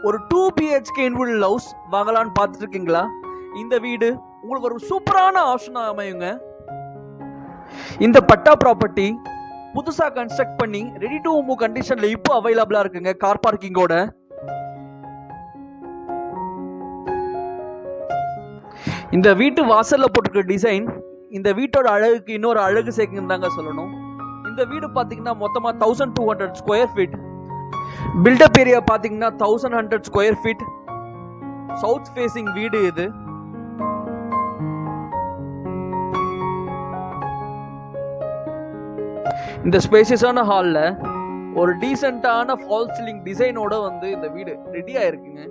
ஒரு 2 BHK இன்வுட் house வாங்கலான்னு பார்த்துட்டு இருக்கீங்களா? இந்த வீடு உங்களுக்கு ஒரு சூப்பரான ஆப்ஷனா அமையுங்க. இந்த பட்டா ப்ராப்பர்ட்டி புதுசா கன்ஸ்ட்ரக்ட் பண்ணி ரெடி டு மூவ் கண்டிஷன்ல இப்போ அவைலபிளா இருக்குங்க, கார் பார்க்கிங்கோட. இந்த வீட்டு வாசல்ல போட்டிருக்க டிசைன் இந்த வீட்டோட அழகுக்கு இன்னொரு அழகு சேர்க்குன்னு தாங்க சொல்லணும். இந்த வீடு பாத்தீங்கன்னா மொத்தமா 1200 ஸ்கொயர் ஃபீட். பில்டப் ஏரியா பாத்தீங்கன்னா 1100 ஸ்கொயர் ஃபீட். சவுத் ஃபேசிங் வீடு இது. இந்த ஸ்பேசியஸான ஹால்ல ஒரு டீசென்ட்டான ஃபால் சீலிங் டிசைனோட இந்த வீடு ரெடி ஆயிருக்குங்க.